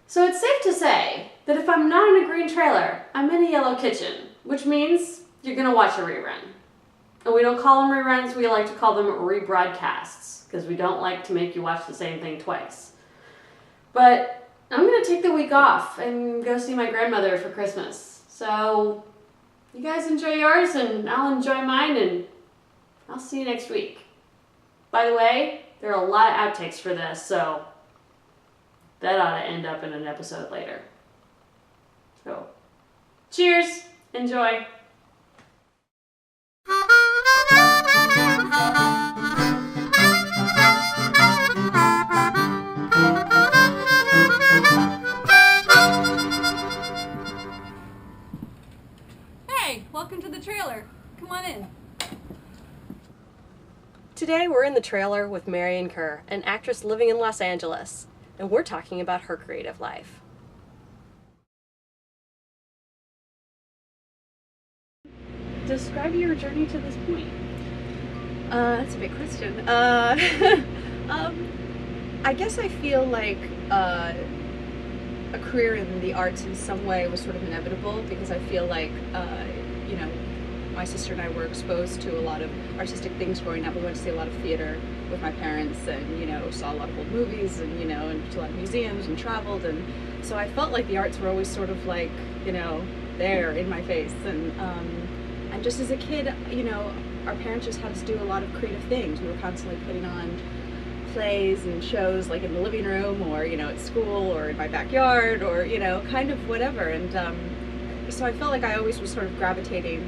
So it's safe to say that if I'm not in a green trailer, I'm in a yellow kitchen, which means you're gonna watch a rerun. And we don't call them reruns, we like to call them rebroadcasts, because we don't like to make you watch the same thing twice. But I'm gonna take the week off and go see my grandmother for Christmas. So you guys enjoy yours and I'll enjoy mine, and I'll see you next week. By the way, there are a lot of outtakes for this, so that ought to end up in an episode later. So, cheers! Enjoy! Hey, welcome to the trailer. Come on in. Today we're in the trailer with Marion Kerr, an actress living in Los Angeles, and we're talking about her creative life. Describe your journey to this point. That's a big question. I guess I feel like a career in the arts in some way was sort of inevitable, because I feel like, my sister and I were exposed to a lot of artistic things growing up. We went to see a lot of theater with my parents and, saw a lot of old movies and, and to a lot of museums and traveled. And so I felt like the arts were always sort of like, there in my face. And just as a kid, our parents just had us do a lot of creative things. We were constantly putting on plays and shows, like in the living room or, at school or in my backyard or, kind of whatever. And so I felt like I always was sort of gravitating,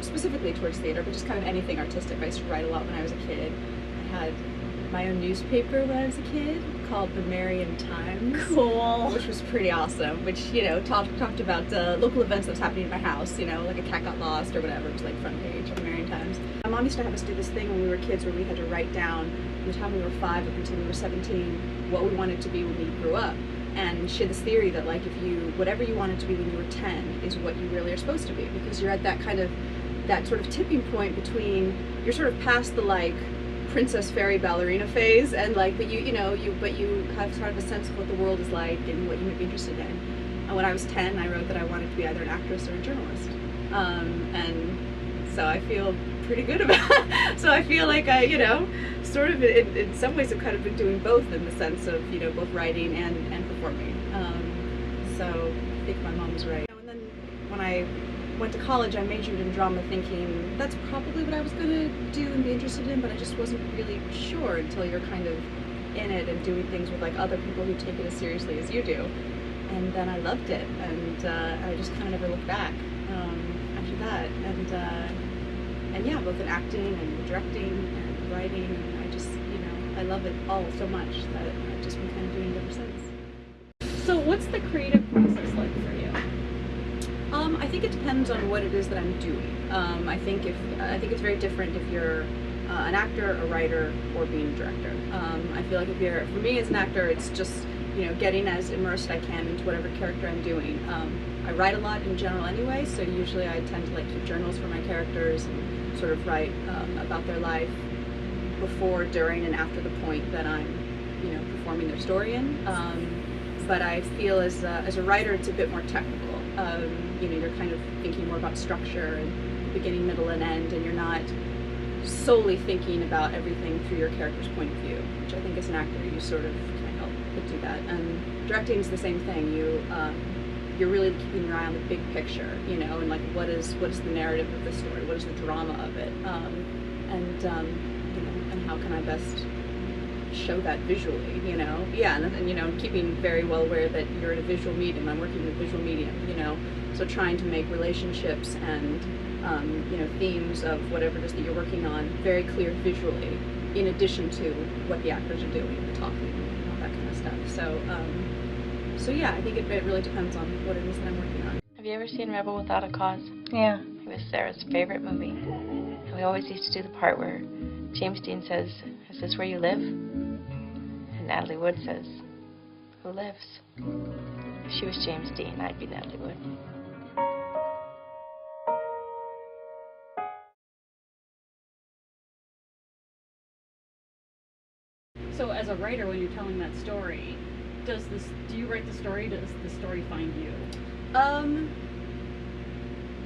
specifically towards theater, but just kind of anything artistic. I used to write a lot when I was a kid. I had my own newspaper when I was a kid called the Marion Times. Cool. Which was pretty awesome, which, talked about local events that was happening in my house, like a cat got lost or whatever. It was like front page of the Marion Times. My mom used to have us do this thing when we were kids where we had to write down from the time we were 5 up until we were 17 what we wanted to be when we grew up. And she had this theory that, like, whatever you wanted to be when you were 10 is what you really are supposed to be, because you're at that sort of tipping point between, you're sort of past the, like, princess fairy ballerina phase, and like, but you have sort of a sense of what the world is like and what you might be interested in. And when I was 10, I wrote that I wanted to be either an actress or a journalist, and so I feel pretty good about it. So I feel like I, sort of in some ways have kind of been doing both, in the sense of, both writing and performing. So I think my mom was right. And then when I went to college, I majored in drama, thinking that's probably what I was going to do and be interested in, but I just wasn't really sure until you're kind of in it and doing things with like other people who take it as seriously as you do. And then I loved it, and I just kind of never looked back after that. And yeah, both in acting and directing and writing, and I just, I love it all so much that I've just been kind of doing it ever since. So what's the creative process like for you? I think it depends on what it is that I'm doing. I think it's very different if you're an actor, a writer, or being a director. I feel like for me as an actor, it's just, getting as immersed I can into whatever character I'm doing. I write a lot in general anyway, so usually I tend to keep journals for my characters and sort of write about their life before, during, and after the point that I'm, performing their story in. But I feel as a writer, it's a bit more technical. You're kind of thinking more about structure and beginning, middle, and end, and you're not solely thinking about everything through your character's point of view, which I think as an actor you sort of can help do that. And directing is the same thing. You're really keeping your eye on the big picture, and like what is the narrative of the story, what is the drama of it, and how can I best show that visually, and keeping very well aware that you're in a visual medium. I'm working in a visual medium, so trying to make relationships and themes of whatever it is that you're working on very clear visually, in addition to what the actors are doing, the talking, and all that kind of stuff. So yeah, I think it really depends on what it is that I'm working on. Have you ever seen Rebel Without a Cause? Yeah. It was Sarah's favorite movie. And we always used to do the part where James Dean says, "Is this where you live?" And Natalie Wood says, "Who lives?" If she was James Dean, I'd be Natalie Wood. So as a writer, when you're telling that story, do you write the story? Does the story find you?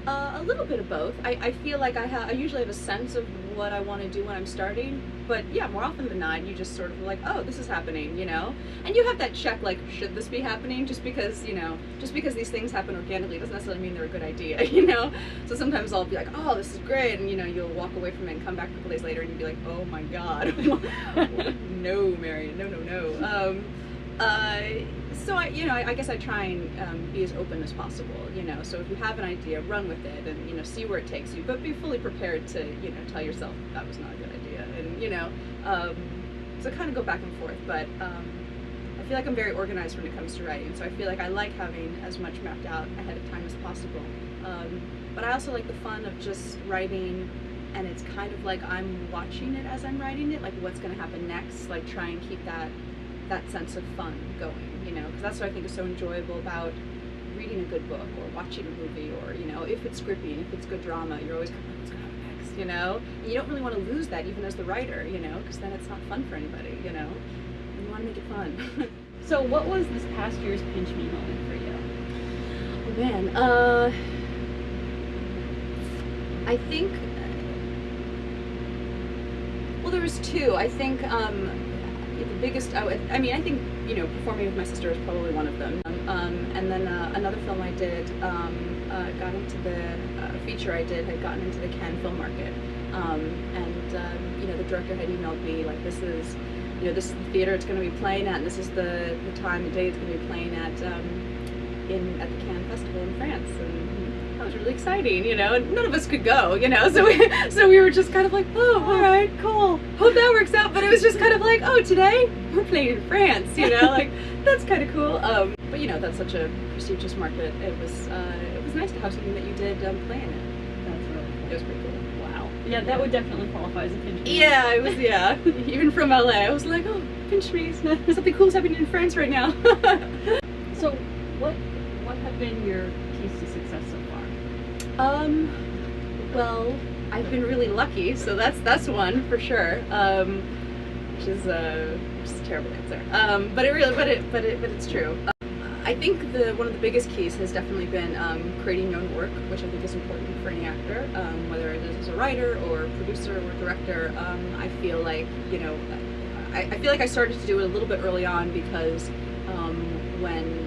A little bit of both. I feel like I usually have a sense of what I want to do when I'm starting, but yeah, more often than not, you just sort of like, oh, this is happening, you know? And you have that check, like, should this be happening? Just because, you know, just because these things happen organically doesn't necessarily mean they're a good idea, you know? So sometimes I'll be like, oh, this is great, and, you know, you'll walk away from it and come back a couple days later and you'll be like, oh my god. No, Marion, no. So I guess I try and be as open as possible, you know. So if you have an idea, run with it, and, you know, see where it takes you, but be fully prepared to, you know, tell yourself that was not a good idea, and, you know, so kind of go back and forth. But I feel like I'm very organized when it comes to writing, so I feel like I like having as much mapped out ahead of time as possible. But I also like the fun of just writing, and it's kind of like I'm watching it as I'm writing it, like what's going to happen next, like try and keep that sense of fun going, you know, because that's what I think is so enjoyable about reading a good book or watching a movie, or, you know, if it's gripping, if it's good drama, you're always kind of like, what's going to happen next, you know? And you don't really want to lose that even as the writer, you know, because then it's not fun for anybody, you know? And you want to make it fun. So what was this past year's pinch me moment for you? Oh man, I think, well, there was two. I think the biggest, I mean, I think, you know, performing with my sister is probably one of them. And then another film I did, got into the feature I did, had gotten into the Cannes Film Market. And you know, the director had emailed me, like, this is, you know, this is the theater it's going to be playing at, and this is the time and day it's going to be playing at the Cannes Festival in France. And that was really exciting, you know, and none of us could go, you know, so we were just kind of like, oh, all right, cool, hope that works out. But it was just kind of like, oh, today we're playing in France, you know, like, that's kind of cool. But, you know, that's such a prestigious market. It was nice to have something that you did play in it. That's really cool. It was pretty cool. Wow. Yeah, that would definitely qualify as a pinch me. Yeah, it was, yeah. Even from LA, I was like, oh, pinch me. Something cool's happening in France right now. So what have been your keys to success so far? Well, I've been really lucky, so that's one for sure. Which is a terrible answer. But it's true. I think one of the biggest keys has definitely been creating your own work, which I think is important for any actor, whether it is as a writer or producer or director. I feel like, you know, I feel like I started to do it a little bit early on because when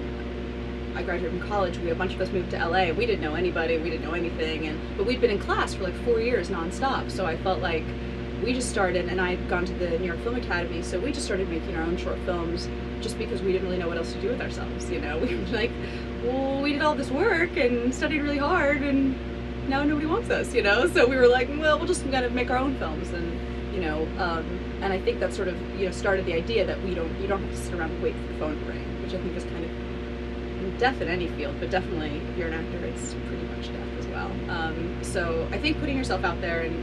I graduated from college, a bunch of us moved to LA. We didn't know anybody, we didn't know anything, but we'd been in class for like 4 years nonstop. So I felt like we just started, and I'd gone to the New York Film Academy, so we just started making our own short films just because we didn't really know what else to do with ourselves, you know? We were like, well, we did all this work and studied really hard, and now nobody wants us, you know? So we were like, well, we'll just gotta make our own films, and, you know, and I think that sort of, you know, started the idea that you don't have to sit around and wait for the phone to ring, which I think is kind of deaf in any field, but definitely if you're an actor, it's pretty much deaf as well. So I think putting yourself out there and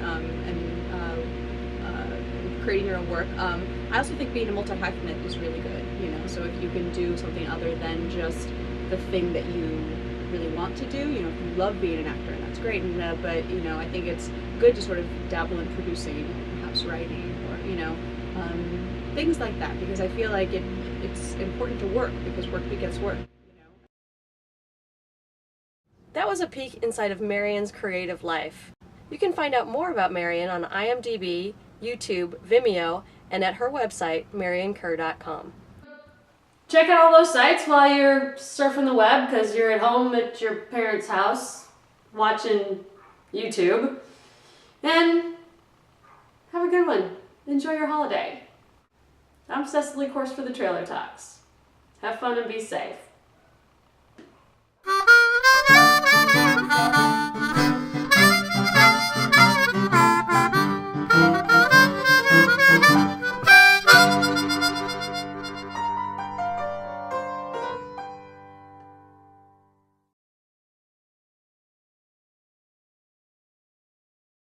creating your own work. I also think being a multi-hyphenate is really good, you know, so if you can do something other than just the thing that you really want to do, you know, if you love being an actor, and that's great, and, but, you know, I think it's good to sort of dabble in producing, perhaps writing, or, you know, things like that, because I feel like it's important to work, because work begets work. That was a peek inside of Marion's creative life. You can find out more about Marion on IMDb, YouTube, Vimeo, and at her website, marionkerr.com. Check out all those sites while you're surfing the web because you're at home at your parents' house watching YouTube. And have a good one. Enjoy your holiday. I'm Cecily Course for the Trailer Talks. Have fun and be safe.